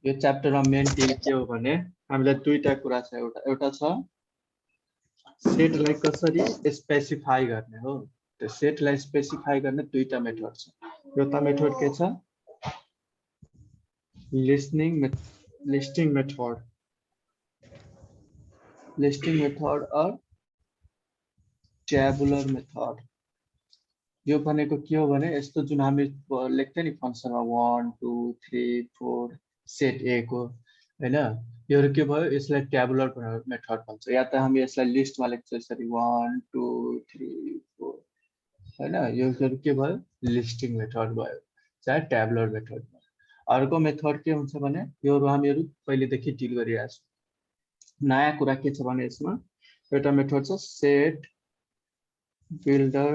यो च्याप्टरमा main theme के हो भने हामीलाई दुईटा कुरा छ। एउटा छ सेटलाई कसरी स्पेसिफाई गर्ने हो। त्यो सेटलाई स्पेसिफाई गर्ने दुईटा मेथड छ। एउटा मेथड के छ, लिस्टिङ मेथड और ट्याबुलर मेथड। यो भनेको के हो भने यस्तो जुन हामी लेख्थे नि फंक्सनमा 1 2 3 4 सेट ए को हैन, यो के भयो, यसलाई ट्याबुलर मेथड भन्छ। या त हामी यसलाई लिस्टमा लेख्छौँ यसरी 1 2 3 4 हैन, यो के भयो, लिस्टिङ मेथड भयो चाहे ट्याबुलर मेथड भयो। अर्को मेथड के हुन्छ भने यो हामीहरु पहिलेदेखि डिल गरिरहेको छौँ। नयाँ कुरा के छ भने यसमा एउटा मेथड छ सेट बिल्डर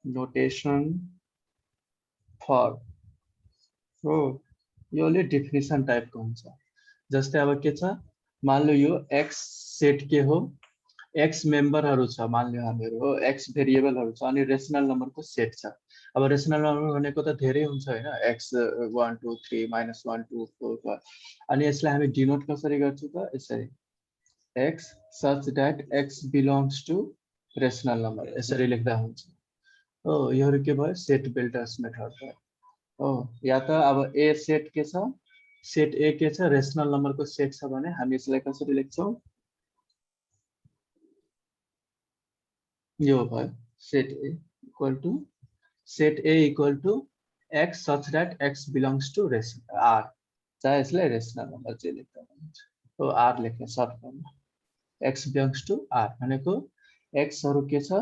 नोटेसन फर हो। योले डेफिनेसन टाइपको हुन्छ। जस्तै अब के छ, मान लो यो एक्स सेट के हो, एक्स मेम्बरहरु छ, मान लो हामीहरु हो एक्स भेरिएबलहरु छ अनि रेशनल नम्बरको सेट छ। अब रेशनल नम्बर भनेको त धेरै हुन्छ हैन, x 1 2 3 -1 2 4 5 अनि यसलाई हामी डिनोट कसरी गर्छौं त यसरी x such that x belongs to rational number यसरी लेख्दा हुन्छ हो। यो के भयो, सेट बिल्डर्स मेथड भयो हो। या त अब ए सेट के छ, सेट ए के छ, रेशनल नम्बरको सेट छ भने हामी यसलाई कसरी लेख्छौं, यो भयो set A equal to x such that x belongs to r, चाहे यसलाई रेशनल नम्बर चाहिँ लेख्दा हुन्छ हो। r लेख्ने सर्ट फर्ममा x belongs to r भनेको x हरु के छ,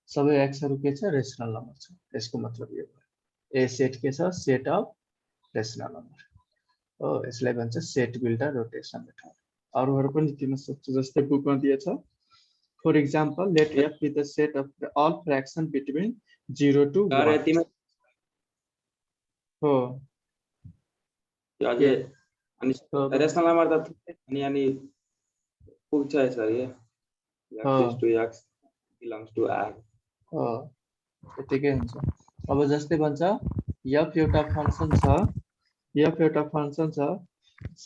सबै x हरु के छ, रेशनल नम्बर छ। यसको मतलब यो भयो ए सेट के छ, सेट अफ रेशनल नम्बर हो। यसलाई भन्छ सेट बिल्डर रोटेसन मेथड। अरूहरु पनि दिन सक्छु, जस्तै बुकमा दिएछ। For example, let f be the set of all fraction between 0 to 1 हो। याजे अनि रेशनल नम्बर त अनि पुग्छ यसरी x to x belongs to r हो, यतिकै हुन्छ। अब जस्तै भन्छ f एउटा फंक्सन छ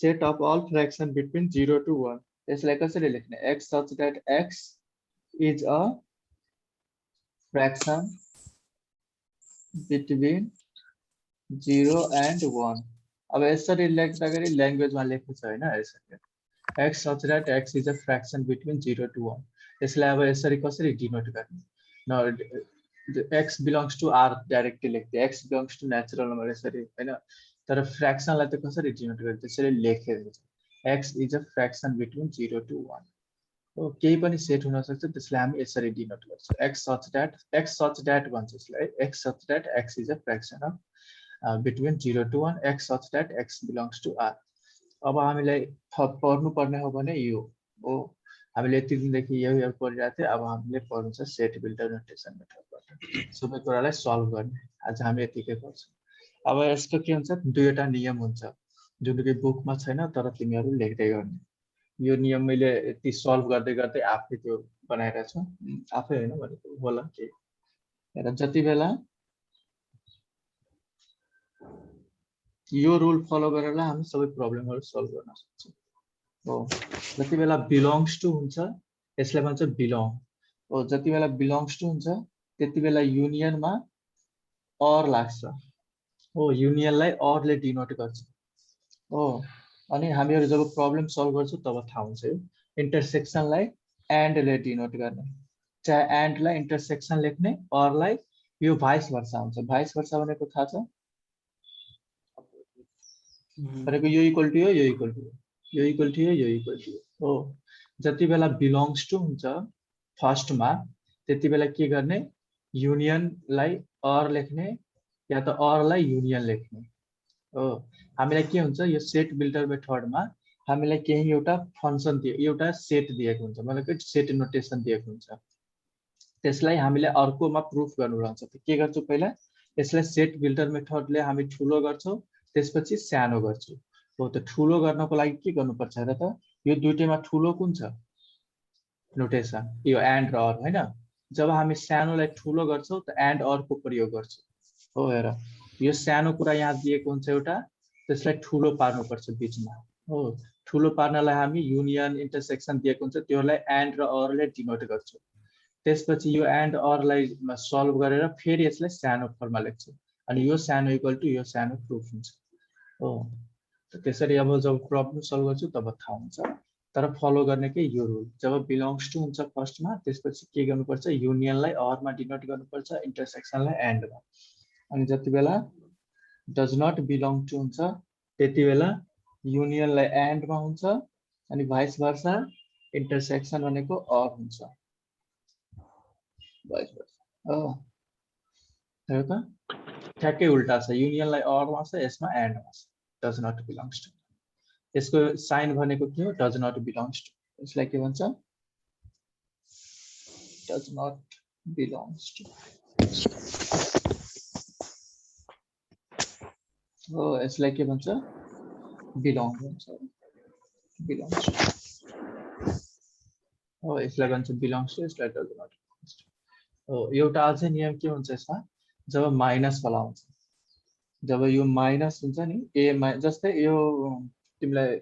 set of all fraction between 0 to 1। यसलाई कसरी लेख्ने, x such that x is a fraction between 0 and 1। अब यसरी लेख्दाखेरि ल्याङ्ग्वेजमा लेख्नु छ हैन, यसरी x such that x is a fraction between 0 to 1। यसलाई अब यसरी कसरी डिनोट गर्ने, x belongs to r directly लेख्थे, x belongs to natural number यसरी हैन। तर फ्र्याक्सनलाई त कसरी डिनोट गर्ने, त्यसरी लेखेको छ x is a fraction between 0 to 1 हो। केही पनि सेट हुन सक्छ, त्यसलाई हामी यसरी डिनोट गर्छौं x such that भन्छ यसलाई, x such that x is a fraction of between 0 to 1 x such that x belongs to r। अब हामीलाई पढ्नु पर्ने हो भने यो हो, हामीले यति दिनदेखि यो पढिरहेको थियौं। अब हामीले पढ्नु छ सेट बिल्डर नोटेसन मेथडबाट सबै कुरालाई सल्भ गर्ने। आज हामी यतिकै गर्छौं। अब यसको के हुन्छ, दुईवटा नियम हुन्छ जुन कि बुकमा छैन तर तिमीहरु लेख्दै गर्ने। यो नियम मैले यति सल्भ गर्दै गर्दै आफै त्यो बनाइरहेको छु, आफै हैन भनेको होला के। हेर जति बेला यो रुल फलो गरेर हामी सबै प्रब्लमहरु सल्भ गर्न सक्छौं हो। जति बेला बिलोंग्स टु हुन्छ यसलाई भन्छ बिलोंग हो। जति बेला बिलोंग्स टु हुन्छ त्यति बेला युनियनमा और लाग्छ हो, युनियनलाई और ले डिनोट गर्छ हो। अनि हामीहरु जब प्रब्लम सल्भ गर्छौं तब थाहा हुन्छ यो इन्टरसेक्सनलाई एन्ड ले डिनोट गर्ने, चाहे एन्ड लाई इन्टरसेक्सन लेख्ने, और लाई यो भाइस वर्सा हुन्छ। भाइस वर्सा भनेको थाहा छ भनेको यो इक्वल टु यो इक्वल टु यो इक्वल टु यो इक्वल टु हो। जति बेला बिलोंग्स टु हुन्छ फर्स्टमा त्यति बेला के गर्ने, युनियन लाई और लेख्ने या त और लाई युनियन लेख्ने हो। हामीलाई के हुन्छ, यो सेट बिल्डर मेथडमा हामीलाई केही एउटा फंक्सन एउटा सेट दिएको हुन्छ, मतलब सेट नोटेसन दिएको हुन्छ। त्यसलाई हामीले अर्कोमा प्रुफ गर्नु रहन्छ। के गर्छौं, पहिला यसलाई सेट बिल्डर मेथडले हामी ठुलो गर्छौं, त्यसपछि सानो गर्छौं हो। त ठुलो गर्नको लागि के गर्नुपर्छ र त, यो दुईटैमा ठुलो कुन छ नोटेसन, यो एन्ड र और हैन। जब हामी सानोलाई ठुलो गर्छौं त एन्ड और को प्रयोग गर्छौं हो। हेर यो सानो कुरा यहाँ दिएको हुन्छ एउटा, त त्यसलाई ठुलो पार्नुपर्छ बिचमा हो ठुलो पार्नलाई हामी युनियन इन्टरसेक्सन दिएको हुन्छ त्योलाई एन्ड र अरले डिनोट गर्छौँ त्यसपछि यो एन्ड अरलाई सल्भ गरेर फेरि यसलाई सानो फर्ममा लेख्छौँ अनि यो सानो इक्वल टु यो सानो प्रुफ हुन्छ हो त्यसरी अब जब प्रब्लम सल्भ गर्छु तब थाहा हुन्छ तर फलो गर्ने के यो रुल जब बिलोङ्स टु हुन्छ फर्स्टमा त्यसपछि के गर्नुपर्छ युनियनलाई अरमा डिनोट गर्नुपर्छ इन्टरसेक्सनलाई एन्डमा अनि जति बेला डज नट बिलोङ टु हुन्छ त्यति बेला युनियनलाई एन्डमा हुन्छ अनि भाइस भर्सा इन्टरसेक्सन भनेको अर हुन्छ भाइस भर्सा हो त ठ्याक्कै उल्टा छ युनियनलाई अरमा छ यसमा एन्डमा छ डज नट बिलोङ्स टु यसको साइन भनेको के हो डज नट बिलोङ्स टु यसलाई के भन्छ डज नट बिलोङ्स टु हो यसलाई के भन्छ बिलोङ भन्छ बिलोङ्स टु हो यसलाई भन्छ बिलोङ्स टु यसलाई डज नट बिलोङ्स टु हो एउटा अझै नियम के हुन्छ यसमा जब माइनस वाला हुन्छ जब यो माइनस हुन्छ नि ए जस्तै यो तिमीलाई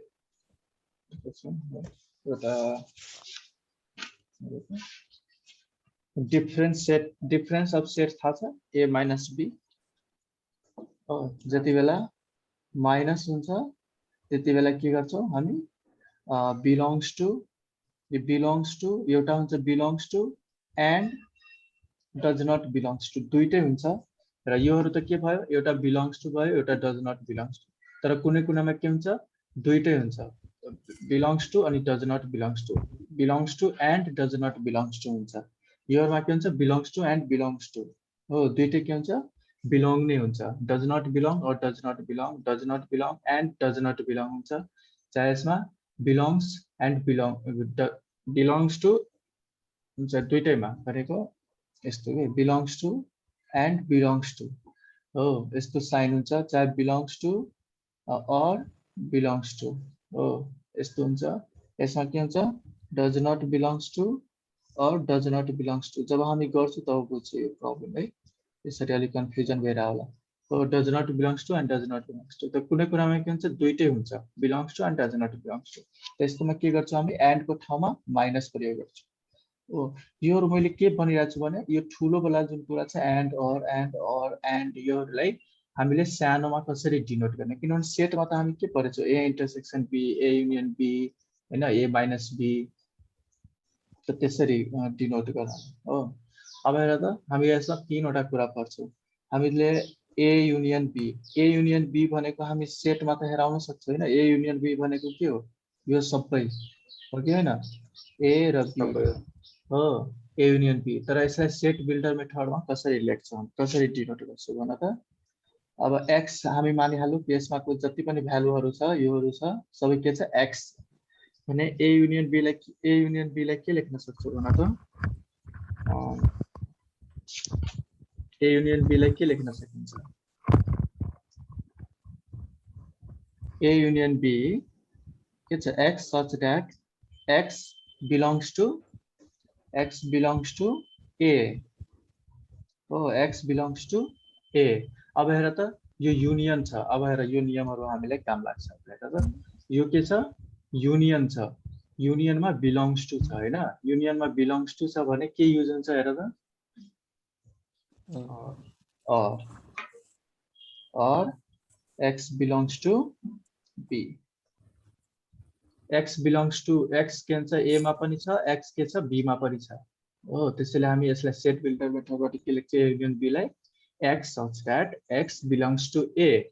एउटा डिफरेन्स अफ सेट थाहा छ ए माइनस बी जति बेला माइनस हुन्छ त्यति बेला के गर्छौँ हामी बिलोङ्स टु एउटा हुन्छ belongs to and does not belongs to दुईटै हुन्छ र योहरू त के भयो एउटा बिलोङ्स टु भयो एउटा डज नट बिलोङ्स टु तर कुनै कुनामा के हुन्छ दुईटै हुन्छ बिलोङ्स टु अनि does not belongs to and does not belongs to हुन्छ योहरूमा के हुन्छ belongs to and belongs to हो दुईटै के हुन्छ बिलोङ नै हुन्छ does not belong or does not belong does not belong and does not belong हुन्छ चाहे यसमा बिलोङ्स एन्ड बिलोङ्स टु हुन्छ दुईटैमा गरेको यस्तो के belongs to and belongs to हो यस्तो साइन हुन्छ चाहे belongs to or belongs to हो यस्तो हुन्छ यसमा के हुन्छ does not belongs to or does not belongs to जब हामी गर्छौँ तब बुझ्छौँ यो प्रब्लम है यसरी अलिक कन्फ्युजन भएर होला हो does not belongs to and does not belongs to त कुनै कुरामा के हुन्छ दुईटै हुन्छ belongs to and does not belongs to त्यस्तोमा के गर्छौँ हामी एन्डको ठाउँमा माइनस प्रयोग गर्छौँ हो योहरू मैले के भनिरहेको छु भने यो ठुलोवाला जुन कुरा छ एन्ड योहरूलाई हामीले सानोमा कसरी डिनोट गर्ने किनभने सेटमा त हामी के पढेछौँ A intersection B A union B होइन ए माइनस बी त त्यसरी डिनोट गर्न हो अब हेर त हामी यसमा तीनवटा कुरा पढ्छौँ हामीले ए युनियन बी भनेको हामी सेटमा त हेराउन सक्छौँ होइन ए युनियन बी भनेको के हो यो सबै हो कि होइन ए र बी हो ए युनियन बी तर यसलाई सेट बिल्डर मेथडमा कसरी लेख्छौँ कसरी डिनोट गर्छौँ भन त अब एक्स हामी मानिहाल्यौँ यसमा को जति पनि भ्यालुहरू छ योहरू छ सबै के छ एक्स भने ए युनियन बीलाई के लेख्न सक्छौँ भन त ए युनियन बीलाई के लेख्न सकिन्छ ए युनियन बी के छ x such that x belongs to A हो एक्स बिलोङ्स टु ए अब हेर त यो युनियन छ अब हेर यो नियमहरू हामीलाई काम लाग्छ हेर त यो के छ युनियन छ युनियनमा बिलोङ्स टु छ होइन युनियनमा बिलोङ्स टु छ भने के युज हुन्छ हेर त or x belongs to b x belongs to x के हुन्छ a मा पनि छ x के छ b मा पनि छ हो त्यसैले हामी यसलाई सेट बिल्डर मेथडबाट के लेख्छौँ युनियन b लाई x such that x belongs to a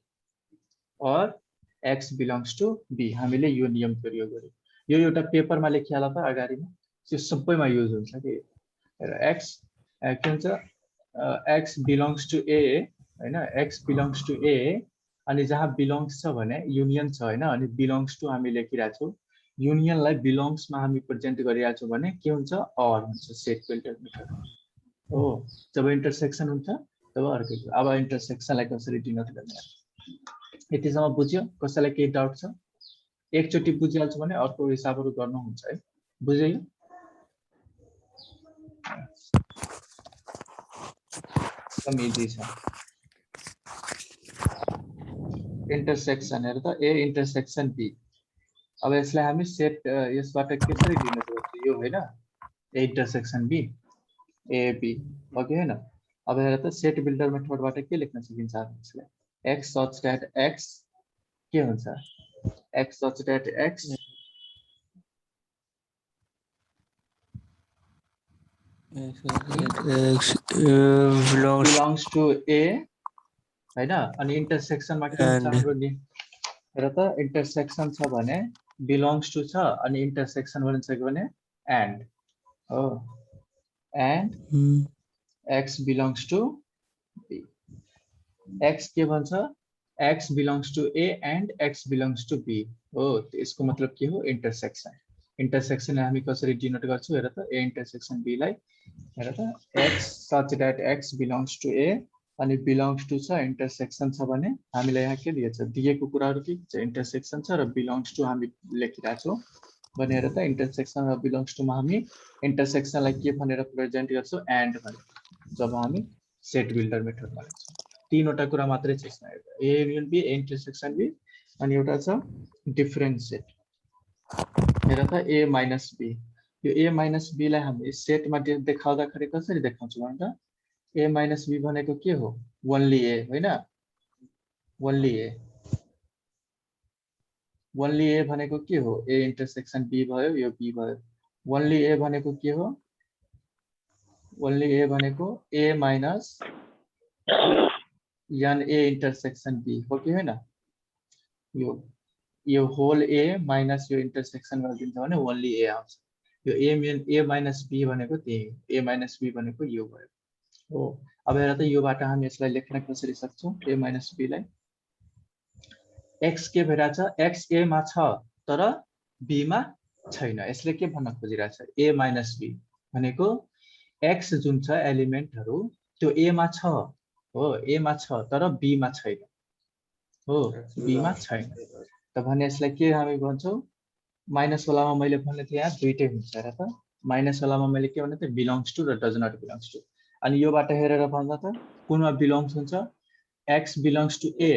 or x belongs to b हामीले यो नियम प्रयोग गर्यौं यो एउटा पेपरमा लेखिहाला त अगाडिमा यो सबैमा युज हुन्छ के x के हुन्छ x belongs to a हैन x belongs to a अनि जहाँ belongs छ भने युनियन छ हैन अनि belongs to हामी लेखिराछौं युनियनलाई belongs मा हामी प्रेजेन्ट गरिराछौं भने के हुन्छ or हुन्छ सेट फिल्टर मेथड हो जब इन्टरसेक्सन हुन्छ तब अर्कै अब इन्टरसेक्सनलाई कसरी डिनोट गर्ने यतिसम्म बुझ्यो कसैलाई केही डाउट छ एकचोटी बुझिहाल्छ भने अर्को हिसाबहरु गर्नु हुन्छ है बुझ्यो कम इजी छ इन्टरसेक्सन हेर त ए इन्टरसेक्सन बी। अब यसलाई हामी सेट यसबाट कसरी डिनोट गर्छौँ यो हैन ए इन्टरसेक्सन बी एबी हो कि हैन। अब हेर त सेट बिल्डर मेथडबाट के लेख्न सकिन्छ यसलाई x such that x के हुन्छ x such that x x belongs to a हैन। अनि इन्टरसेक्सनमा के हुन्छ हाम्रो नि हेर त इन्टरसेक्सन छ भने बिलोंग्स टु छ अनि इन्टरसेक्सन भन्छ के भने एन्ड हो and x belongs to b x के भन्छ x belongs to a and x belongs to b हो। यसको मतलब के हो इन्टरसेक्सन। इन्टरसेक्सन हामी कसरी डिनोट गर्छौं हेर त a इन्टरसेक्सन b लाई हेर त x such that x belongs to a अनि belongs to छ इन्टरसेक्सन छ भने हामीलाई यहाँ के दिएछ दिएको कुराहरु के छ इन्टरसेक्सन छ र belongs to हामी लेखिरहेको छौं भनेर त इन्टरसेक्सन र belongs to मा हामी इन्टरसेक्सनलाई के भनेर प्रेजेन्ट गर्छौं एन्ड भनेर जब हामी सेट बिल्डर मेथडमा लेख्छौं। तीनवटा कुरा मात्रै छ यसमा A union B intersection B अनि एउटा छ डिफरेन्ट सेट हेर त a माइनस b यो a माइनस b लाई हामी सेटमा देखाउँदाखेरि कसरी देखाउँछौं भन्छ a माइनस b भनेको के हो ओन्ली a हैन ओन्ली a भनेको के हो a इन्टरसेक्सन b भयो यो b भयो ओन्ली a भनेको के हो ओन्ली a भनेको a minus n a intersection b हो कि हैन यो होल a माइनस यो इन्टरसेक्सन गरिदिन्छ भने ओन्ली a आउँछ। यो a माइनस b भनेको त्यही a माइनस b भनेको यो भयो हो। अब हेर त योबाट हामी यसलाई लेख्न कसरी सक्छौं a माइनस b लाई x के भइरा छ x a मा छ तर b मा छैन। यसले के भन्न खोजिरा छ a माइनस b भनेको x जुन छ एलिमेन्टहरु त्यो a मा छ हो a मा छ तर b मा छैन हो b मा छैन त भने यसलाई के हामी भन्छौं माइनस वालामा मैले भन्ने थिए यहाँ दुईटै हुन्छ र त माइनस वालामा मैले के भने त बिलोंग्स टु र डज नट बिलोंग्स टु अनि योबाट हेरेर भन्दा त कुनमा बिलोंग्स हुन्छ x belongs to a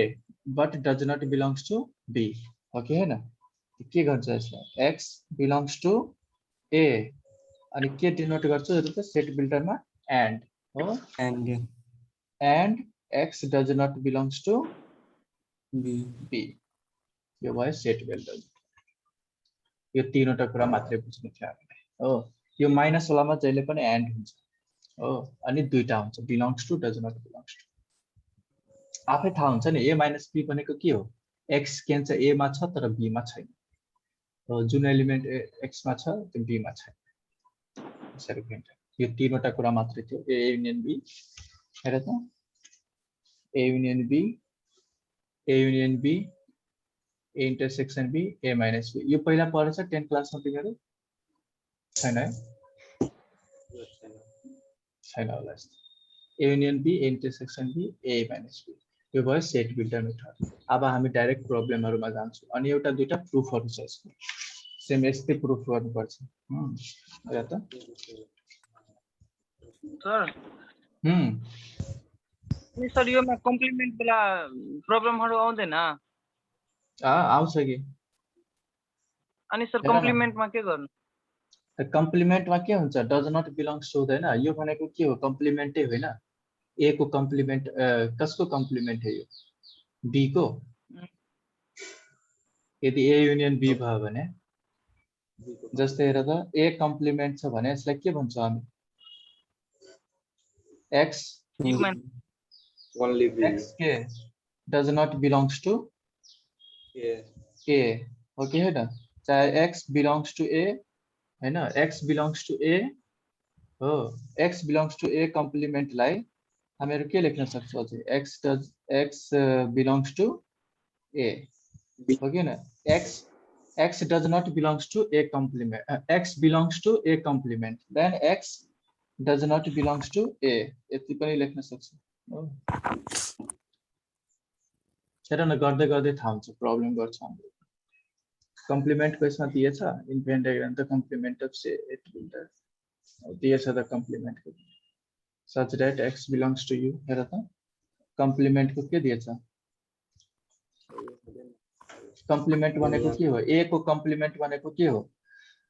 but does not belongs to b हो कि हैन के गर्छ यसलाई x बिलोंग्स टु a अनि के डिनोट गर्छ यो त सेट बिल्डरमा एन्ड हो and x does not belongs to b यो भयो सेट बिल्डर। यो तीनवटा कुरा मात्रै बुझ्नु थियो हामीले हो। यो माइनस वालामा जहिले पनि एन्ड हुन्छ हो अनि दुईटा हुन्छ belongs to does not belongs to आफै थाहा हुन्छ नि a माइनस b भनेको के हो x के हुन्छ a मा छ तर b मा छैन हो जुन एलिमेन्ट x मा छ त्यो b मा छैन यसरी हुन्छ। यो तीनवटा कुरा मात्रै थियो a युनियन b हेर त a union b a intersection b a minus b यो पहिला पढेछ 10 क्लासमा तिमीहरु छैन है छैन होला a union b a intersection b a minus b यो भयो सेट बिल्डर मेथड। अब हामी डाइरेक्ट प्रब्लमहरुमा जान्छौं अनि एउटा दुईटा प्रुफहरु छ यसको सेम यस्तै प्रुफ गर्नुपर्छ हेर त सर अनि सर योमा कम्प्लिमेन्ट वाला प्रब्लमहरु आउँदैन आउँछ कि अनि सर कम्प्लिमेन्टमा के गर्नु कम्प्लिमेन्टमा के हुन्छ डज नट बिलोंग्स टु हुँदैन यो भनेको के हो कम्प्लिमेन्टै होइन a को कम्प्लिमेन्ट कसको कम्प्लिमेन्ट है यो b को यदि a युनियन b भयो भने जस्तै हेर त a कम्प्लिमेन्ट छ भने यसलाई के भन्छौं हामी x only b x के does not belongs to a हो कि हैन चाहे x बिलोंग्स टु a हैन x बिलोंग्स टु a हो x belongs to a complement लाई हामीहरु के लेख्न सक्छौं अझै x बिलोंग्स टु a हो कि हैन x does not belongs to a complement x belongs to a complement then x does not belongs to a यति पनि लेख्न सक्छौं हेर न गर्दै गर्दै थाहा हुन्छ प्रब्लम गर्छ हामीले कम्प्लिमेन्ट क्वेशनमा दिएछ in Venn diagram the complement of set builder दिएछ the complement such that x belongs to you हेर त कम्प्लिमेन्ट को के दिएछ कम्प्लिमेन्ट भनेको के हो ए को कम्प्लिमेन्ट भनेको के हो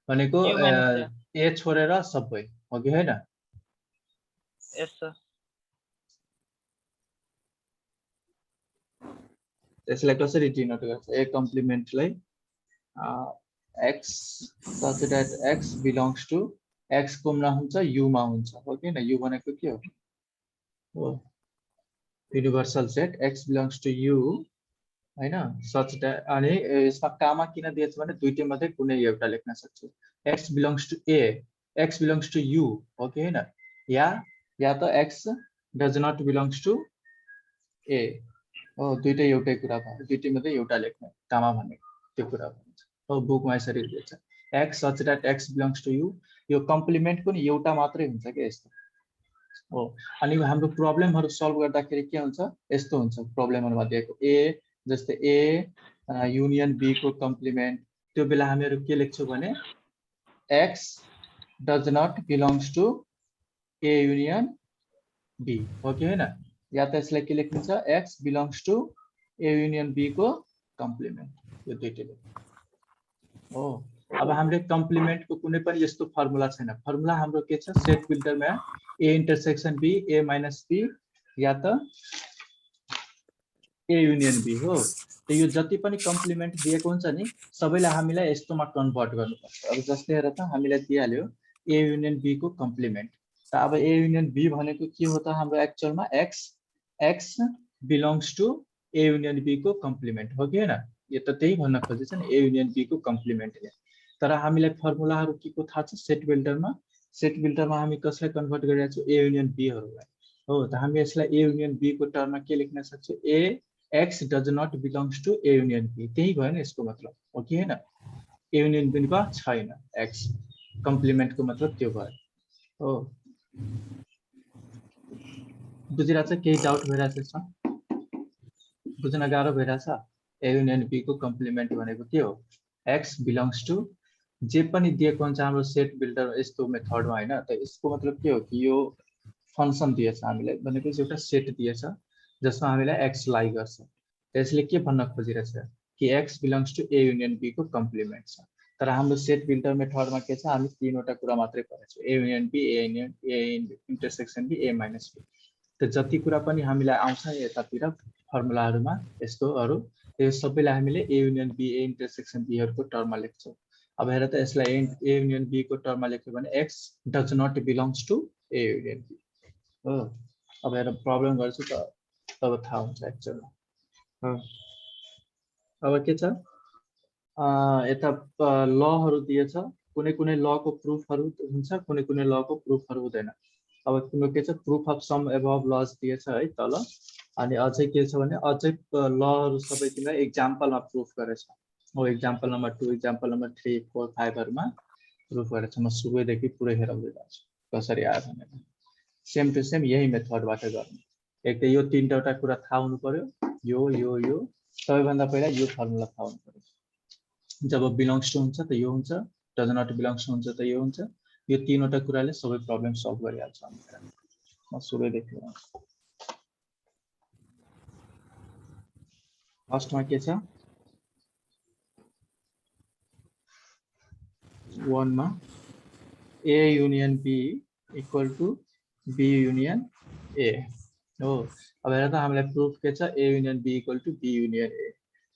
भनेको U minus A. ए छोडेर सबै हो कि हैन Yes, sir. त्यसलाई कसरी डिनोट गर्छ ए कम्प्लिमेन्टलाई x such that x belongs to x कुममा हुन्छ u मा हुन्छ हो कि न u भनेको के हो universal set x belongs to u हैन such that अनि यसमा कामा किन दिएछ भने दुईटै मध्ये कुनै एउटा लेख्न सक्छु x belongs to a x belongs to u हो कि हैन या त x does not belongs to a हो दुईटै एउटै कुरा भयो दुईटै मध्ये एउटा लेख्ने कामा भनेको त्यो कुरा भन्छ हो बुकमा यसरी दिएछ x such that x belongs to u यो कम्प्लिमेन्ट पनि एउटा मात्रै हुन्छ के यस्तो हो अनि हाम्रो प्रब्लमहरु सल्भ गर्दाखेरि के हुन्छ यस्तो हुन्छ प्रब्लमहरुमा दिएको a जस्तै a युनियन b को कम्प्लिमेन्ट त्यो बेला हामीहरु के लेख्छौं भने x does not belongs to a union b हो कि हैन या त यसलाई के लेखिन्छ x belongs to a union b को कम्प्लिमेन्ट यो दुईटै हो अब हामीले कम्प्लिमेन्ट को कुनै पनि यस्तो फर्मुला छैन फर्मुला हाम्रो के छ सेट फिल्टरमा a intersection b a minus b या त a युनियन b हो त यो जति पनि कम्प्लिमेन्ट दिएको हुन्छ नि सबैलाई हामीलाई यस्तोमा कन्भर्ट गर्नुपर्छ अब जस्तै हेर त हामीलाई दिइहाल्यो a युनियन b को कम्प्लिमेन्ट त अब a युनियन b भनेको के हो त हाम्रो एक्चुअलमा x belongs to a union b को कम्प्लिमेन्ट हो कि हैन यो त त्यही भन्न खोजेछ नि a युनियन b को कम्प्लिमेन्ट तर हामीलाई फर्मुलाहरु के को थाहा छ सेट बिल्डरमा हामी कसलाई कन्भर्ट गरिरहेका छौं a युनियन b हरुलाई हो त हामी यसलाई a युनियन b को टर्ममा के लेख्न सक्छौं a x does not belongs to a union b त्यही भयो नि यसको मतलब हो कि हैन a युनियन b को छैन x कम्प्लिमेन्ट को मतलब त्यो भयो हो बुझिरा छ केही डाउट भइराछ छ बुझ्न गाह्रो भइराछ a युनियन b को कम्प्लिमेन्ट भनेको के हो x belongs to जे पनि दिएको हुन्छ हाम्रो सेट बिल्डर यस्तो मेथडमा हैन त यसको मतलब के हो कि यो फंक्सन दिएछ हामीलाई भनेको एउटा सेट दिएछ जसमा हामीलाई x लाई गर्छ त्यसले के भन्न खोजिरहेछ कि x belongs to a union b को कम्प्लिमेन्ट छ तर हाम्रो सेट बिल्डर मेथडमा के छ हामी तीनवटा कुरा मात्रै पढेछौं a union b a intersection b a minus b त जति कुरा पनि हामीलाई आउँछ यतातिर फर्मुलाहरुमा यस्तोहरु त्यो सबैलाई हामीले a union b a intersection b हरुको टर्ममा लेख्छौं अब हेर त यसलाई a union b को टर्ममा लेख्यो भने x does not belongs to a union b हो अब हेर प्रब्लम गर्छु त तब थाहा हुन्छ एक्चुअली अब के छ यता लहरु दिएछ कुनै कुनै लको प्रुफहरु हुन्छ कुनै कुनै लको प्रुफहरु हुँदैन अब तिम्रो के छ proof of some above laws दिएछ है तल अनि अझै के छ भने अझै लहरु सबै तिमीलाई एक्जाम्पलमा प्रुफ गरेछ हो एक्जाम्पल नम्बर 2 एक्जाम्पल नम्बर 3 4 5 हरुमा प्रुफ गरेछ म सुरुदेखि पुरै हेराउँदै जान्छु कसरी आयो भनेर सेम टु सेम यही मेथडबाट गर्ने एक त यो तीनवटा कुरा थाहा हुनु पर्यो यो सबैभन्दा पहिला यो फर्मुला थाहा हुनु पर्यो जब बिलोंग्स टु हुन्छ त यो हुन्छ डज नट बिलोंग्स टु हुन्छ त यो हुन्छ यो तीनवटा कुराले सबै प्रब्लम सल्भ गरिहाल्छ म सुरुदेखि फर्स्टमा के छ 1 मा a union b equal to b union a हो अब हेर त हामीलाई प्रुफ के छ a union b equal to b union a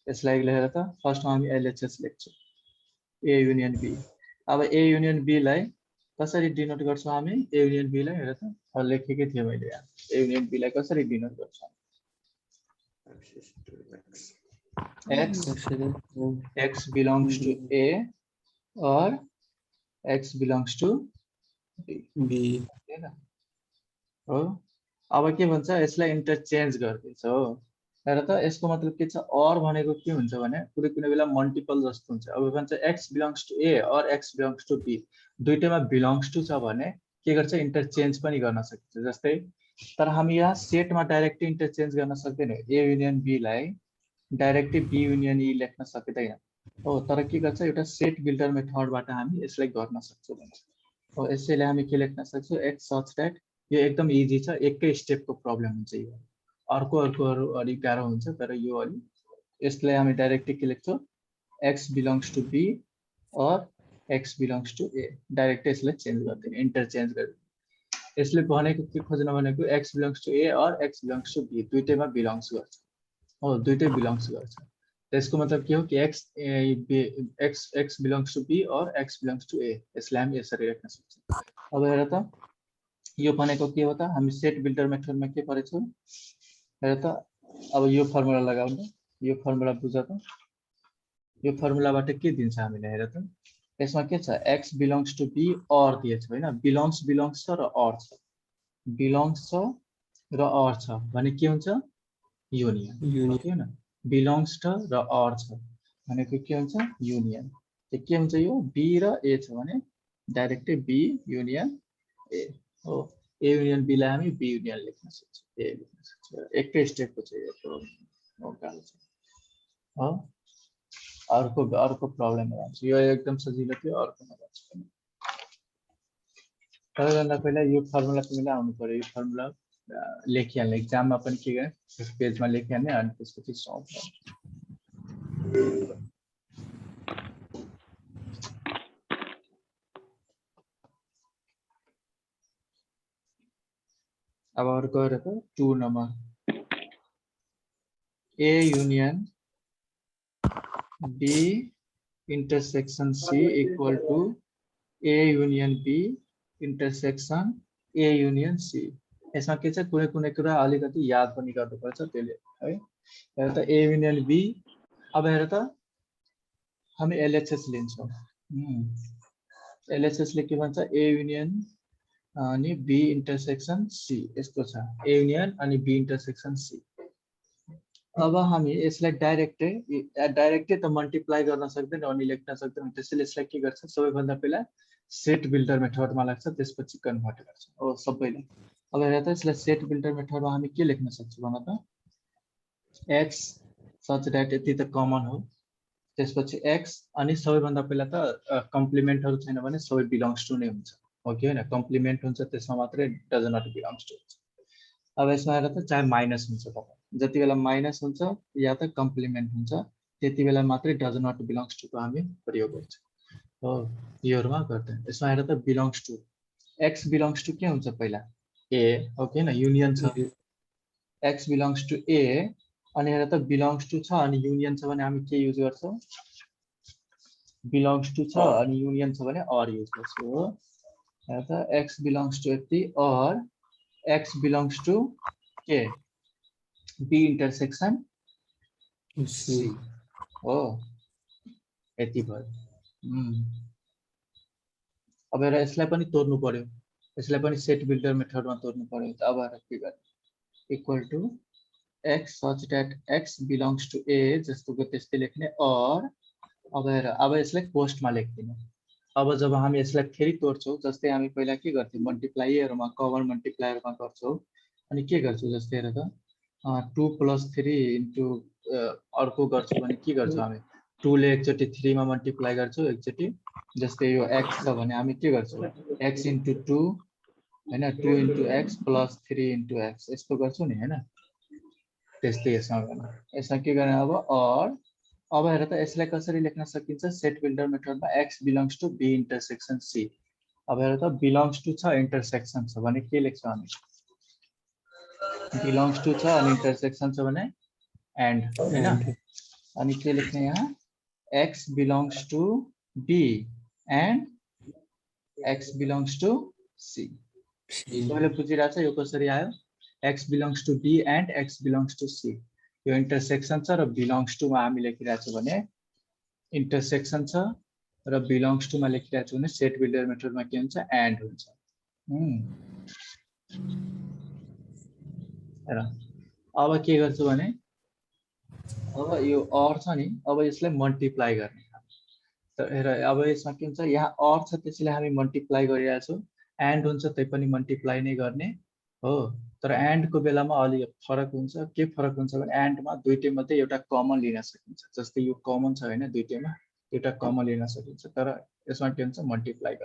यसलाई हेर त फर्स्टमा हामी LHS लेख्छौं a युनियन b अब a युनियन b लाई कसरी डिनोट गर्छौं हामी a युनियन b लाई हेर त लेखेकै थिए मैले यहाँ a युनियन b लाई कसरी डिनोट गर्छौं x belongs to a or x belongs to b हैन हो अब के भन्छ यसलाई इन्टरचेन्ज गर्दैछ हो हेर त यसको मतलब के छ और भनेको के हुन्छ भने कुनै कुनै बेला मल्टिपल जस्तो हुन्छ अब भन्छ x belongs to a or x belongs to b दुईटैमा belongs to छ भने के गर्छ इन्टरचेन्ज पनि गर्न सकिन्छ जस्तै तर हामी यहाँ सेटमा डाइरेक्टली इन्टरचेन्ज गर्न सक्दैनौं a युनियन b लाई डाइरेक्टली b युनियन e लेख्न सकिदैन हो तर के गर्छ एउटा सेट बिल्डर मेथडबाट हामी यसलाई गर्न सक्छौं हो यसैले हामी के लेख्न सक्छौं x such that यो एकदम इजी छ एकै स्टेपको प्रब्लम हुन्छ यो अर्को अलि गाह्रो हुन्छ तर यो अलि यसलाई हामी डाइरेक्टली के लेख्छौँ x बिलोंग्स टु b और x belongs to a direct यसलाई चेन्ज गर्दिने इन्टरचेन्ज गर्दिने यसले भनेको के खोज्न भनेको x बिलोंग्स टु a और x बिलोंग्स टु b दुईटैमा बिलोंग्स गर्छ हो दुईटै बिलोंग्स गर्छ त्यसको मतलब के हो कि x बिलोंग्स टु b और x बिलोंग्स टु a यसलाई हामी यसरी लेख्न सक्छौं अब हेर त यो भनेको के हो त हामी सेट बिल्डर मेथडमा के पढेछौं हेर त अब यो फर्मुला लगाउँ न यो फर्मुला बुझ त यो फर्मुलाबाट के दिन्छ हामीले हेर त यसमा के छ x बिलोंग्स टु b और दिएछ हैन बिलोंग्स छ र और छ बिलोंग्स छ र और छ भने के हुन्छ युनियन ओके हैन बिलोंग्स छ र और छ भनेको के हुन्छ युनियन के हुन्छ यो b र a छ भने डाइरेक्टली b युनियन a हो a युनियन b लाई हामी b युनियन लेख्न सक्छौं a लेख्न सक्छौं एकै स्टेपको चाहिँ यो मौका छ हो अर्को प्रब्लम आउँछ यो एकदम सजिलो थियो अर्कोमा जान्छु सबैभन्दा पहिला यो फर्मुला तिमीले आउनु पर्यो यो फर्मुला लेखिहाल्ने एक्जाममा पनि के गर्ने पेजमा लेखिहाल्ने अनि त्यसपछि सल्भ गर्ने अब अर्को हेर त 2 number A union B intersection C equal to A union B intersection A union C यसमा के छ कुनै कुरा अलिकति याद पनि गर्नुपर्छ त्यसले है हेर त A union B अब हेर त हामी LHS लिन्छौं LHS ले के भन्छ A union अनि B intersection C यस्तो छ A union अनि B intersection C अब हामी यसलाई डाइरेक्टै त मल्टिप्लाई गर्न सक्दैन अनि लेख्न सक्दैन त्यसैले यसलाई के गर्छ सबैभन्दा पहिला सेट बिल्डर मेथडमा लाग्छ त्यसपछि कन्भर्ट गर्छ हो सबैले अब हेर त यसलाई सेट बिल्डर मेथडमा हामी के लेख्न सक्छौं भन त x सच दैट यति त कमन हो त्यसपछि x अनि सबैभन्दा पहिला त कम्प्लिमेन्टहरु छैन भने सबै बिलोंग्स टु नै हुन्छ हो कि हैन कम्प्लिमेन्ट हुन्छ त्यसमा मात्रै डज नट बिलोंग्स टु अब यसमा हेर त चाहे माइनस हुन्छ त जति बेला माइनस हुन्छ या त कम्प्लिमेन्ट हुन्छ त्यति बेला मात्रै डज नट बिलोंग्स टु को हामी प्रयोग गर्छौं हो योहरुमा गर्दैन यसमा हेर त belongs to x belongs to के हुन्छ पहिला a ओके न युनियन छ x बिलोंग्स टु a अनि हेर त बिलोंग्स टु छ अनि युनियन छ भने हामी के युज गर्छौं बिलोंग्स टु छ अनि युनियन छ भने और युज गर्छौं हो हेर त x बिलोंग्स टु यति और x बिलोंग्स टु के B intersection C हो यति भयो अब हेर यसलाई पनि तोड्नु पर्यो यसलाई पनि सेट बिल्डर मेथडमा तोड्नु पर्यो अब हेर के गर्ने equal to x such that x belongs to A जस्तोको त्यस्तै लेख्ने और अब हेर अब यसलाई पोस्टमा लेख्दिनु अब जब हामी यसलाई फेरि तोड्छौं जस्तै हामी पहिला के गर्थ्यौ मल्टिप्लाईहरुमा कमन मल्टिप्लायरमा गर्छौं अनि के गर्छौं जस्तै हेर त 2 + 3 इन्टु अर्को गर्छौं भने के गर्छौं हामी 2 ले एकचोटी 3 मा मल्टिप्लाई गर्छौं एकचोटी जस्तै यो x छ भने हामी के गर्छौं x * 2 हैन 2 * x + 3 * x यस्तो गर्छौं नि हैन त्यस्तै यसमा के गर्ने अब हेर त यसलाई कसरी लेख्न सकिन्छ सेट बिल्डर मेथडमा x belongs to B intersection C अब हेर त बिलोंग्स टु छ इंटरसेक्शन छ भने के लेख्छौं हामी बिलोंग्स टु छ अनि इंटरसेक्शन छ भने एन्ड हैन अनि के लेख्ने यहाँ x belongs to B and x belongs to C सबैले बुझिरहेछ यो कसरी आयो x belongs to B and x belongs to C यो इंटरसेक्शन छ र बिलोंग्स टु मा हामी लेखिरहेछौं भने इंटरसेक्शन छ र बिलोंग्स टु मा लेखिरहेछौं भने सेट बिल्डर मेथडमा के हुन्छ एन्ड हुन्छ हेर अब के गर्छु भने अब यो और छ नि अब यसलाई मल्टिप्लाई गर्ने त हेर अब यसमा के हुन्छ यहाँ और छ त्यसैले हामी मल्टिप्लाई गरिरहेछौं एन्ड हुन्छ त्यै पनि मल्टिप्लाई नै गर्ने हो तर एन्ड को बेलामा अलि फरक हुन्छ के फरक हुन्छ भने एन्ड मा दुईटै मध्ये एउटा कमन लिन सकिन्छ जस्तै यो कमन छ हैन दुईटैमा एउटा कमन लिन सकिन्छ तर यसमा के हुन्छ मल्टिप्लाई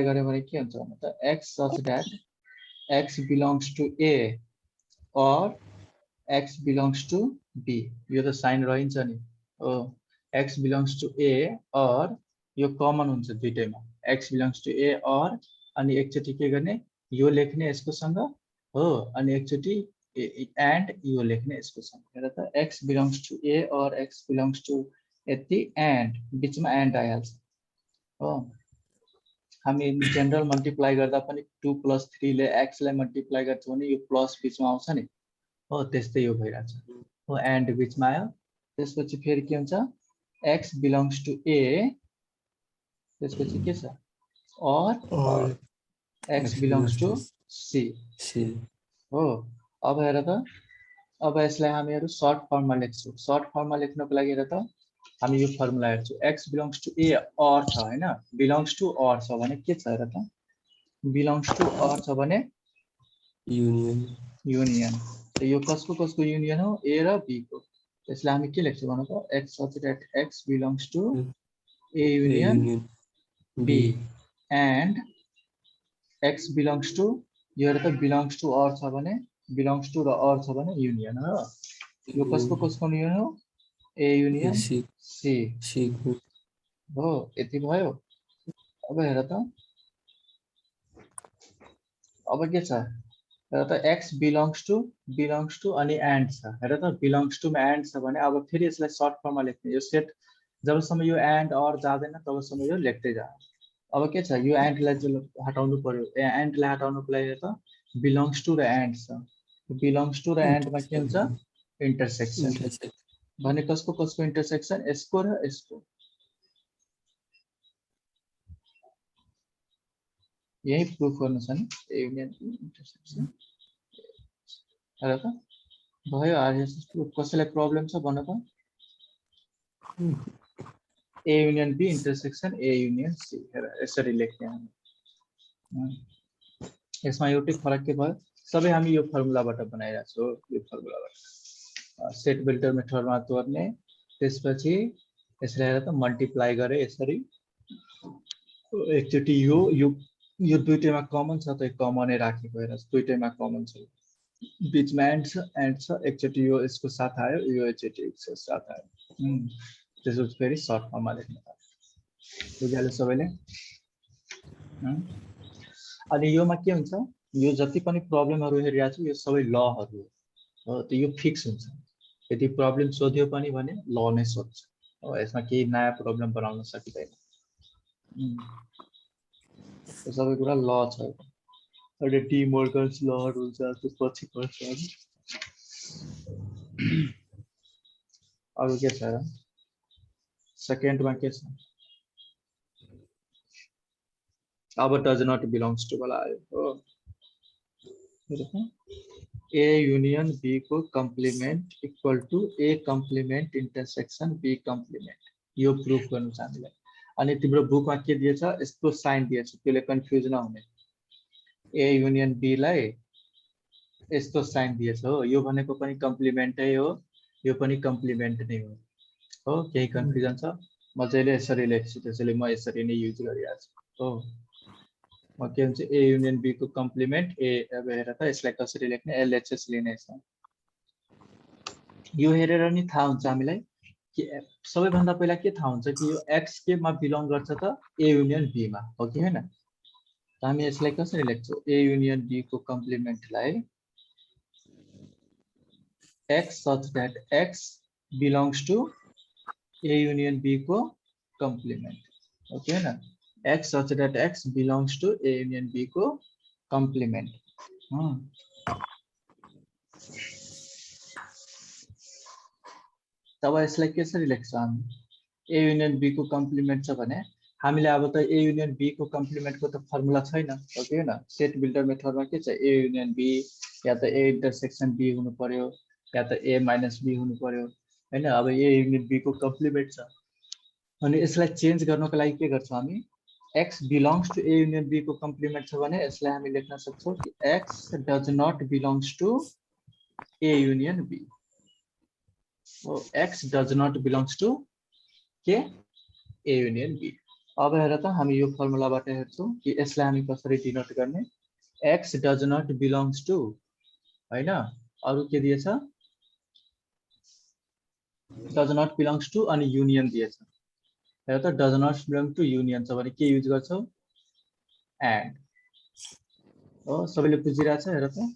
गरे भने के हुन्छ भने त x such that x belongs to A or x belongs to B यो त साइन रहन्छ नि हो x बिलोंग्स टु ए और यो कमन हुन्छ दुईटैमा x बिलोंग्स टु ए और अनि एकचोटी के गर्ने यो लेख्ने यसको सँग हो अनि एकचोटी एन्ड यो लेख्ने यसको सँग हेर त x बिलोंग्स टु ए और x बिलोंग्स टु यति एन्ड बीचमा एन्ड आइहाल्छ हो हामी जनरल मल्टिप्लाई गर्दा पनि 2 + 3 ले x लाई मल्टिप्लाई गर्छौं भने यो प्लस बीचमा आउँछ नि हो त्यस्तै यो भइराछ हो एन्ड बीचमा आयो त्यसपछि फेरि के हुन्छ x बिलोंग्स टु ए त्यसपछि के छ और x बिलोंग्स टु सी हो अब हेर त अब यसलाई हामीहरु सर्ट फर्ममा लेख्छौं सर्ट फर्ममा लेख्नको लागि हेर त हामी यो फर्मुला हेर्छौं x बिलोंग्स टु ए और छ हैन बिलोंग्स टु और छ भने के छ हेर त बिलोंग्स टु और छ भने युनियन त यो कसको युनियन हो a र b को त्यसलाई हामी के लेख्छौं भन त x such that x belongs to a union b and x belongs to यो त belongs to or छ भने belongs to र or छ भने युनियन हो यो कसको युनियन हो a union c हो यति भयो अब हेर त अब के छ हेर त x belongs to अनि एन्ड छ हेर त belongs to मा एन्ड छ भने अब फेरि यसलाई सर्ट फर्ममा लेख्ने यो सेट जबसम्म यो एन्ड और जादैन तबसम्म यो लेख्दै जा अब के छ यो एन्ड लाई हटाउनु पर्यो एन्ड लाई हटाउनको लागि त belongs to र एन्ड छ belongs to र एन्ड मा के हुन्छ इन्टरसेक्सन भने कसको इन्टरसेक्सन यसको र यसको यही प्रुफ गर्नु छ नि ए युनियन इन्टरसेक्सन हेर त भयो आरएसएस प्रुफ कसैलाई प्रब्लम छ भन त A union B intersection A union C हेर यसरी लेख्ने हामी यसमा एउटै फरक के भयो सबै हामी यो फर्मुलाबाट बनाइरहेको छौं यो फर्मुलाबाट सेट बिल्डर मेथडमा तोड्ने त्यसपछि यसलाई हेर त मल्टिप्लाई गरे यसरी एकचोटी यो दुईटैमा कमन छ त कमनै राखेको हेर दुईटैमा कमन छ बीचमा एन्ड छ एकचोटी यो यसको साथ आयो यो एकचोटी यसको साथ आयो त्यसपछि फेरि सर्ट फर्ममा लेख्न बुझ्याले सबैले अनि योमा के हुन्छ यो जति पनि प्रब्लमहरु हेरिरहेको छु यो सबै लहरु हो त यो फिक्स हुन्छ यदि प्रब्लम सोध्यो पनि भने ल नै सोध्छ हो यसमा केही नयाँ प्रब्लम बनाउन सकिदैन सबै कुरा ल छ एउटा डी मोर्गन्स लहरु हुन्छ त्यसपछि पर्छ अरु के छ सेकेन्डमा के छ अब डज नट बिलोंग्स टु वाला आयो हो A union B को complement equal to A complement intersection B complement यो प्रुफ गर्नु छ हामीलाई अनि तिम्रो बुकमा के दिएछ यस्तो साइन दिएछ त्यसले कन्फ्युज नहुने A युनियन B लाई यस्तो साइन दिएछ हो यो भनेको पनि कम्प्लिमेन्टै हो यो पनि कम्प्लिमेन्ट नै हो केही कन्फ्युजन छ मजाले यसरी लेख्छु त्यसैले म यसरी नै युज गरिरहेछु हो म के भन्छ A युनियन B को कम्प्लिमेन्ट A अब हेर त यसलाई कसरी लेख्ने LHS लिने छ यो हेरेर नि थाहा हुन्छ हामीलाई कि सबैभन्दा पहिला के थाहा हुन्छ कि यो x के मा बिलोङ गर्छ त A युनियन B मा हो कि हैन त हामी यसलाई कसरी लेख्छौ A युनियन B को कम्प्लिमेन्टलाई x such that x belongs to A union B को कम्प्लिमेन्ट हो कि हैन x such that x belongs to A union B को कम्प्लिमेन्ट तब यसलाई कसरी लेख्छौ हामी A union B को कम्प्लिमेन्ट छ भने हामीले अब त A union B को कम्प्लिमेन्ट को त फर्मुला छैन हो कि हैन सेट बिल्डर मेथडमा के छ A union B या त A इन्टरसेक्सन B हुनु पर्यो या त A - B हुनु पर्यो हैन अब A union B को कम्प्लिमेन्ट छ अनि यसलाई चेन्ज गर्नको लागि के गर्छौं हामी x belongs to A union B को कम्प्लिमेन्ट छ भने यसलाई हामी लेख्न सक्छौं कि x does not belongs to A union B so x does not belongs to के A union B अब हेर त हामी यो फर्मुलाबाट हेर्छौं कि यसलाई हामी कसरी डिनोट गर्ने x does not belongs to हैन अरु के दिएछ डज नट बिलोङ्स टु अनि युनियन दिएछ हेर त does not belong to union छ भने के युज गर्छौ एन्ड हो सबैले बुझिरहेछ हेर त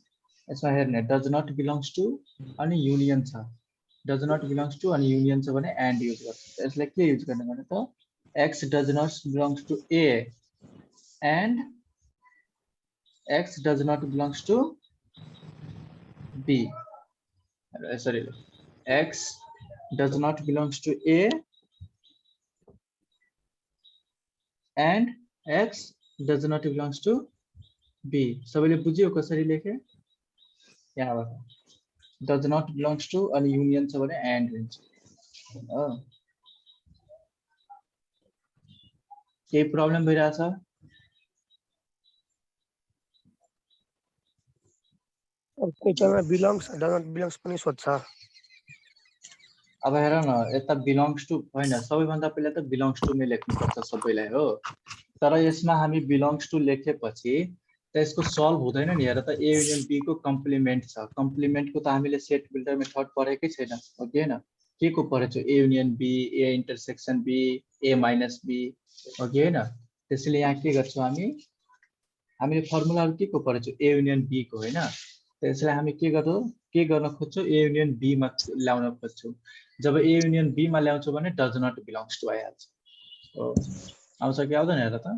यसमा हेर्ने डज नट बिलोङ्स टु अनि युनियन छ डज नट बिलोङ्स टु अनि युनियन छ भने एन्ड युज गर्छ यसलाई के युज गर्ने भने त x does not belongs to a and x does not belongs to b sorry x does not belongs to a and x does not belongs to b सबैले बुझ्यो कसरी लेखे यहाँबाट does not belongs to अनि union छ भने and हुन्छ केही प्रब्लम भइरहेछ क्वेशनमा बिलोङ्स डजन्ट बिलोङ्स पनि सोध्छ अब हेर न यता बिलोङ्स टु हैन सबैभन्दा पहिला त बिलोङ्स टु नै लेख्नुपर्छ सबैलाई हो तर यसमा हामी बिलोङ्स टु लेखेपछि त यसको सल्भ हुँदैन नि हेर त ए युनियन बी को कम्प्लिमेन्ट छ कम्प्लिमेन्टको त हामीले सेट बिल्डर मेथड पढेकै छैन हो कि हैन के को पढेछौ A union B A intersection B A minus B हो कि हैन त्यसैले यहाँ के गर्छौं हामीले फर्मुलाहरु के को पढेछौ ए युनियन बी को हैन त्यसैले हामी के गर्न खोज्छौ ए युनियन बी मा ल्याउन खोज्छौ जब ए युनियन बी मा ल्याउँछौ भने डज नट बिलोङ्स टु आइहाल्छ हो आउँछ कि आउँदैन हेर त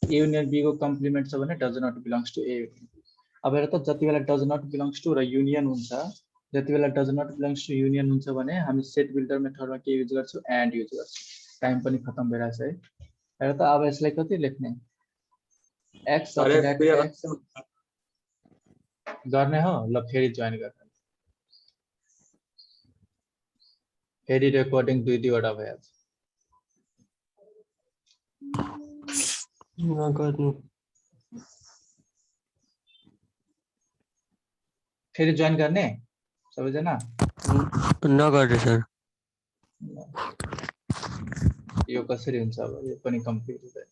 ए युनियन बी को कम्प्लिमेन्ट छ भने does not belongs to A अब हेर त जति बेला डज नट बिलोङ्स टु र युनियन हुन्छ जति बेला does not belongs to union हुन्छ भने हामी सेट बिल्डर मेथडमा के युज गर्छौ एन्ड युज गर्छौ टाइम पनि खतम भइराछ है हेर त अब यसलाई कति लेख्ने x गर्ने हो ल फेरि जोइन गर्ने फेरि रेकर्डिङ दुईवटा भइहाल्छ फेरि जोइन गर्ने सबैजना नगर्ने सर यो कसरी हुन्छ अब यो पनि कम्प्लिट हुँदैन